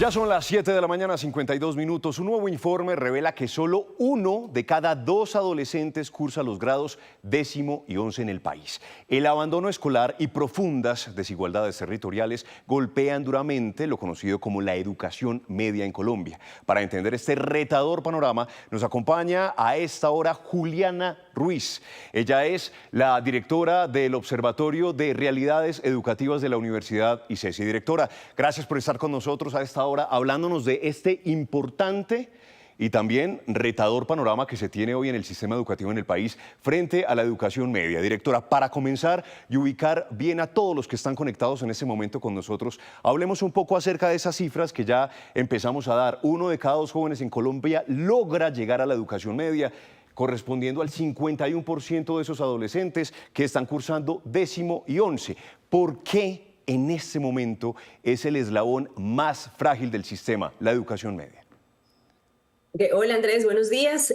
Ya son las 7 de la mañana, 52 minutos. Un nuevo informe revela que solo 1 de cada 2 adolescentes cursa los grados 10º y 11 en el país. El abandono escolar y profundas desigualdades territoriales golpean duramente lo conocido como la educación media en Colombia. Para entender este retador panorama, nos acompaña a esta hora Juliana Ruiz. Ella es la directora del Observatorio de Realidades Educativas de la Universidad ICESI. Directora, gracias por estar con nosotros a esta hora hablándonos de este importante y también retador panorama que se tiene hoy en el sistema educativo en el país frente a la educación media. Directora, para comenzar y ubicar bien a todos los que están conectados en este momento con nosotros, hablemos un poco acerca de esas cifras que ya empezamos a dar. 1 de cada 2 jóvenes en Colombia logra llegar a la educación media, correspondiendo al 51% de esos adolescentes que están cursando 10º y 11. ¿Por qué en este momento es el eslabón más frágil del sistema, la educación media? Hola Andrés, buenos días.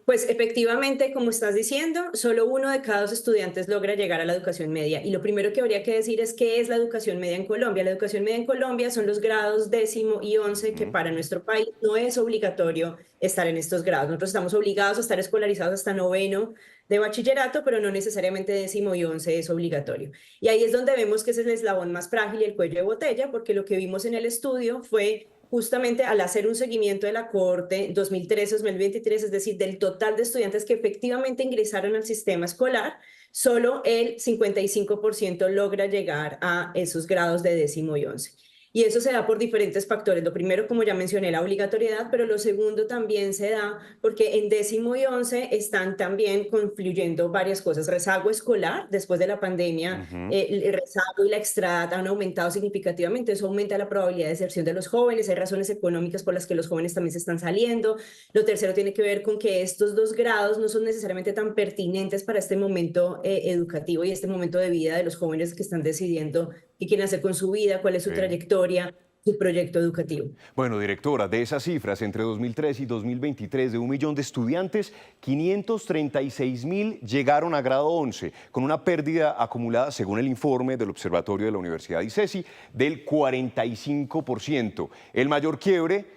Pues efectivamente, como estás diciendo, solo 1 de cada 2 estudiantes logra llegar a la educación media. Y lo primero que habría que decir es qué es la educación media en Colombia. La educación media en Colombia son los grados 10º y 11, que para nuestro país no es obligatorio estar en estos grados. Nosotros estamos obligados a estar escolarizados hasta 9º de bachillerato, pero no necesariamente 10º y 11 es obligatorio. Y ahí es donde vemos que ese es el eslabón más frágil y el cuello de botella, porque lo que vimos en el estudio fue justamente al hacer un seguimiento de la cohorte 2013-2023, es decir, del total de estudiantes que efectivamente ingresaron al sistema escolar, solo el 55% logra llegar a esos grados de 10º y 11. Y eso se da por diferentes factores. Lo primero, como ya mencioné, la obligatoriedad, pero lo segundo también se da porque en 10º y 11 están también confluyendo varias cosas. Rezago escolar, después de la pandemia, el rezago y la extraedad han aumentado significativamente. Eso aumenta la probabilidad de deserción de los jóvenes. Hay razones económicas por las que los jóvenes también se están saliendo. Lo tercero tiene que ver con que estos 2 grados no son necesariamente tan pertinentes para este momento educativo y este momento de vida de los jóvenes que están decidiendo qué quieren hacer con su vida, cuál es su trayectoria, su proyecto educativo. Bueno, directora, de esas cifras, entre 2003 y 2023, de 1 millón de estudiantes, 536.000 llegaron a grado 11, con una pérdida acumulada, según el informe del Observatorio de la Universidad ICESI, del 45%. El mayor quiebre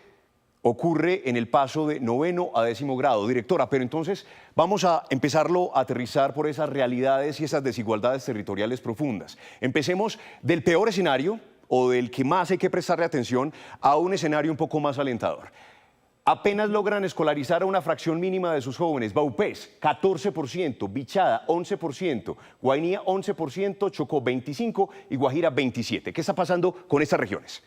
ocurre en el paso de 9º a 10º grado. Directora, pero entonces vamos a empezarlo a aterrizar por esas realidades y esas desigualdades territoriales profundas. Empecemos del peor escenario, o del que más hay que prestarle atención, a un escenario un poco más alentador. Apenas logran escolarizar a una fracción mínima de sus jóvenes. Vaupés, 14%, Bichada, 11%, Guainía, 11%, Chocó, 25% y Guajira, 27%. ¿Qué está pasando con estas regiones?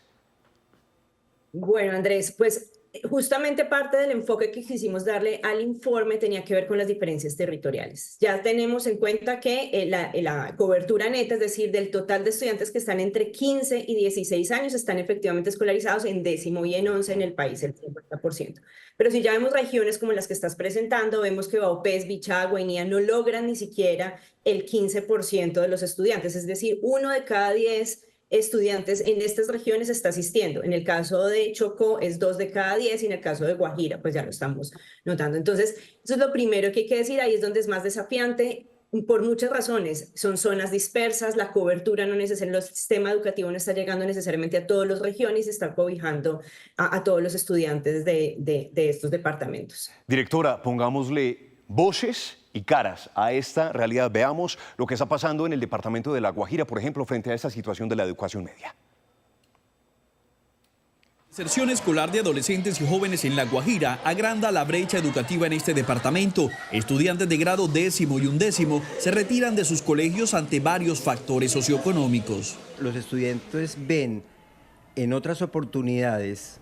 Bueno, Andrés, pues justamente parte del enfoque que quisimos darle al informe tenía que ver con las diferencias territoriales. Ya tenemos en cuenta que la cobertura neta, es decir, del total de estudiantes que están entre 15 y 16 años, están efectivamente escolarizados en 10º y en 11 en el país, el 50%. Pero si ya vemos regiones como las que estás presentando, vemos que Vaupés, Bichada, Guainía no logran ni siquiera el 15% de los estudiantes, es decir, 1 de cada 10 estudiantes en estas regiones está asistiendo. En el caso de Chocó es 2 de cada 10 y en el caso de Guajira pues ya lo estamos notando. Entonces, eso es lo primero que hay que decir, ahí es donde es más desafiante por muchas razones. Son zonas dispersas, la cobertura no necesariamente, el sistema educativo no está llegando necesariamente a todas las regiones y está cobijando a todos los estudiantes de estos departamentos. Directora, pongámosle voces y caras a esta realidad. Veamos lo que está pasando en el departamento de La Guajira, por ejemplo, frente a esta situación de la educación media. La deserción escolar de adolescentes y jóvenes en La Guajira agranda la brecha educativa en este departamento. Estudiantes de grado 10º y 11º se retiran de sus colegios ante varios factores socioeconómicos. Los estudiantes ven en otras oportunidades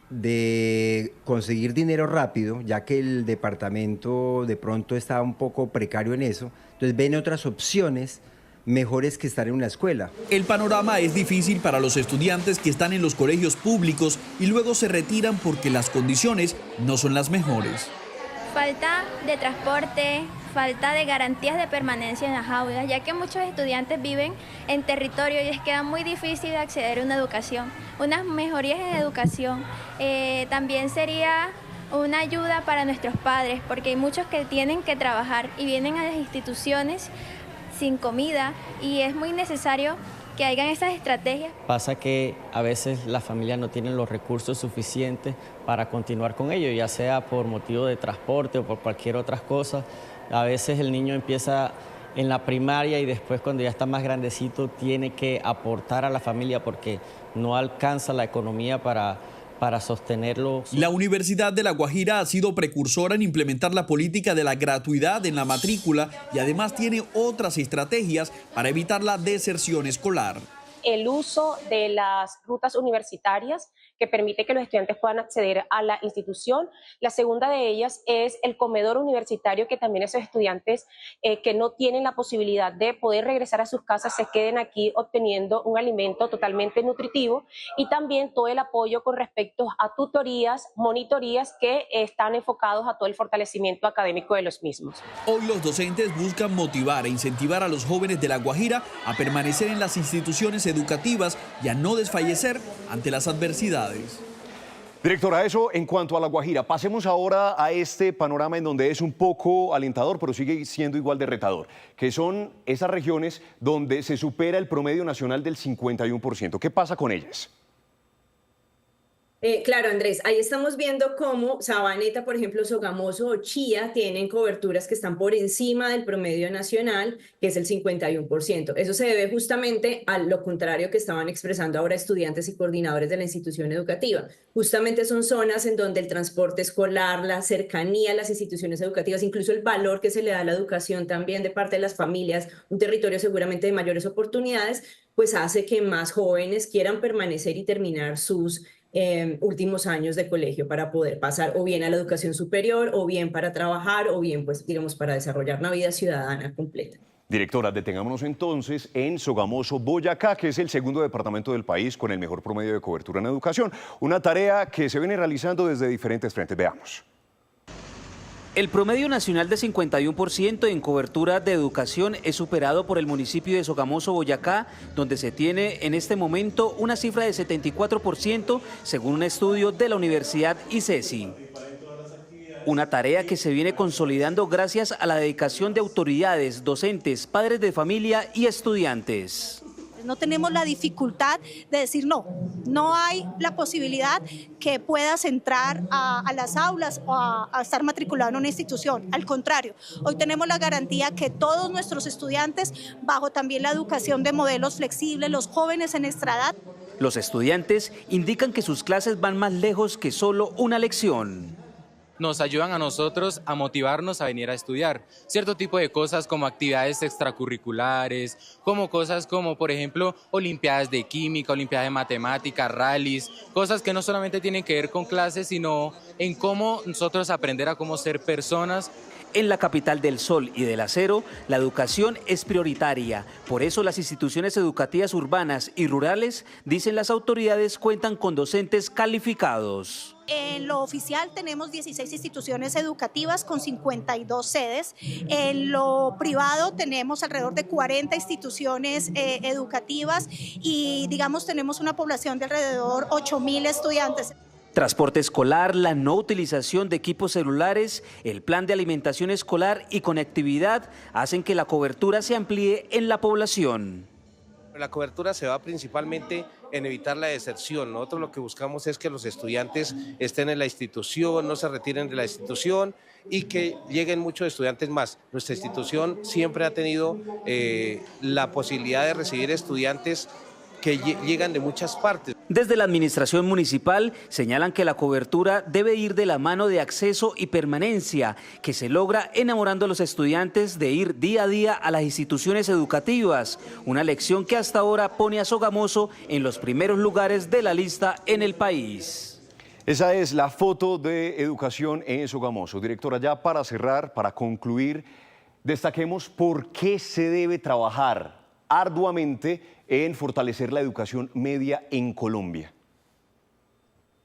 de conseguir dinero rápido, ya que el departamento de pronto está un poco precario en eso, entonces ven otras opciones mejores que estar en una escuela. El panorama es difícil para los estudiantes que están en los colegios públicos y luego se retiran porque las condiciones no son las mejores. Falta de transporte, falta de garantías de permanencia en las aulas, ya que muchos estudiantes viven en territorio y les queda muy difícil acceder a una educación. Unas mejorías en educación también sería una ayuda para nuestros padres, porque hay muchos que tienen que trabajar y vienen a las instituciones sin comida, y es muy necesario que hayan esas estrategias. Pasa que a veces las familias no tienen los recursos suficientes para continuar con ello, ya sea por motivo de transporte o por cualquier otra cosa. A veces el niño empieza en la primaria y después, cuando ya está más grandecito, tiene que aportar a la familia porque no alcanza la economía para sostenerlo. La Universidad de La Guajira ha sido precursora en implementar la política de la gratuidad en la matrícula y además tiene otras estrategias para evitar la deserción escolar. El uso de las rutas universitarias que permite que los estudiantes puedan acceder a la institución. La segunda de ellas es el comedor universitario, que también esos estudiantes que no tienen la posibilidad de poder regresar a sus casas se queden aquí obteniendo un alimento totalmente nutritivo, y también todo el apoyo con respecto a tutorías, monitorías que están enfocados a todo el fortalecimiento académico de los mismos. Hoy los docentes buscan motivar e incentivar a los jóvenes de La Guajira a permanecer en las instituciones educativas y a no desfallecer ante las adversidades. Directora, eso en cuanto a La Guajira. Pasemos ahora a este panorama en donde es un poco alentador, pero sigue siendo igual de retador, que son esas regiones donde se supera el promedio nacional del 51%. ¿Qué pasa con ellas? Claro, Andrés, ahí estamos viendo cómo Sabaneta, por ejemplo, Sogamoso o Chía tienen coberturas que están por encima del promedio nacional, que es el 51%. Eso se debe justamente a lo contrario que estaban expresando ahora estudiantes y coordinadores de la institución educativa. Justamente son zonas en donde el transporte escolar, la cercanía a las instituciones educativas, incluso el valor que se le da a la educación también de parte de las familias, un territorio seguramente de mayores oportunidades, pues hace que más jóvenes quieran permanecer y terminar sus últimos años de colegio para poder pasar o bien a la educación superior o bien para trabajar o bien, pues, digamos, para desarrollar una vida ciudadana completa. Directora, detengámonos entonces en Sogamoso, Boyacá, que es el segundo departamento del país con el mejor promedio de cobertura en educación. Una tarea que se viene realizando desde diferentes frentes. Veamos. El promedio nacional de 51% en cobertura de educación es superado por el municipio de Sogamoso, Boyacá, donde se tiene en este momento una cifra de 74% según un estudio de la Universidad ICESI. Una tarea que se viene consolidando gracias a la dedicación de autoridades, docentes, padres de familia y estudiantes. No tenemos la dificultad de decir no hay la posibilidad que puedas entrar a las aulas o a estar matriculado en una institución. Al contrario, hoy tenemos la garantía que todos nuestros estudiantes, bajo también la educación de modelos flexibles, los jóvenes en nuestra edad. Los estudiantes indican que sus clases van más lejos que solo una lección. Nos ayudan a nosotros a motivarnos a venir a estudiar. Cierto tipo de cosas como actividades extracurriculares, como cosas como, por ejemplo, olimpiadas de química, olimpiadas de matemáticas, rallies, cosas que no solamente tienen que ver con clases, sino en cómo nosotros aprender a cómo ser personas. En la capital del sol y del acero, la educación es prioritaria. Por eso las instituciones educativas urbanas y rurales, dicen las autoridades, cuentan con docentes calificados. En lo oficial tenemos 16 instituciones educativas con 52 sedes. En lo privado tenemos alrededor de 40 instituciones educativas y, digamos, tenemos una población de alrededor 8.000 estudiantes. Transporte escolar, la no utilización de equipos celulares, el plan de alimentación escolar y conectividad hacen que la cobertura se amplíe en la población. La cobertura se va principalmente en evitar la deserción. Nosotros lo que buscamos es que los estudiantes estén en la institución, no se retiren de la institución y que lleguen muchos estudiantes más. Nuestra institución siempre ha tenido la posibilidad de recibir estudiantes que llegan de muchas partes. Desde la administración municipal señalan que la cobertura debe ir de la mano de acceso y permanencia, que se logra enamorando a los estudiantes de ir día a día a las instituciones educativas, una lección que hasta ahora pone a Sogamoso en los primeros lugares de la lista en el país. Esa es la foto de educación en Sogamoso. Directora, ya para cerrar, para concluir, destaquemos por qué se debe trabajar arduamente en fortalecer la educación media en Colombia.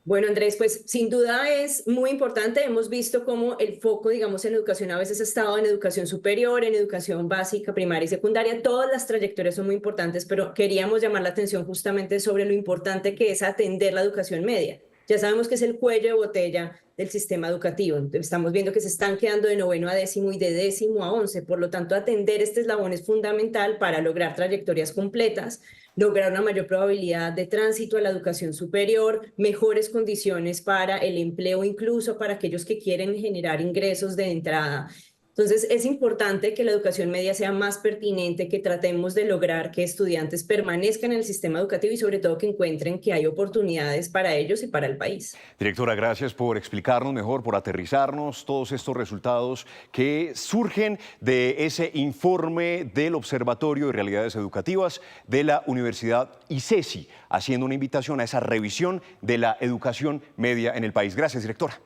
Bueno, Andrés, pues sin duda es muy importante. Hemos visto cómo el foco, digamos, en educación a veces ha estado en educación superior, en educación básica, primaria y secundaria. Todas las trayectorias son muy importantes, pero queríamos llamar la atención justamente sobre lo importante que es atender la educación media. ya sabemos que es el cuello de botella del sistema educativo. Estamos viendo que se están quedando de 9º a 10º y de 10º a 11º. Por lo tanto, atender este eslabón es fundamental para lograr trayectorias completas, lograr una mayor probabilidad de tránsito a la educación superior, mejores condiciones para el empleo, incluso para aquellos que quieren generar ingresos de entrada. Entonces, es importante que la educación media sea más pertinente, que tratemos de lograr que estudiantes permanezcan en el sistema educativo y sobre todo que encuentren que hay oportunidades para ellos y para el país. Directora, gracias por explicarnos mejor, por aterrizarnos todos estos resultados que surgen de ese informe del Observatorio de Realidades Educativas de la Universidad ICESI, haciendo una invitación a esa revisión de la educación media en el país. Gracias, directora.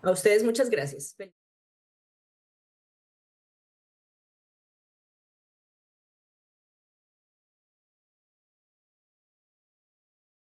A ustedes muchas gracias.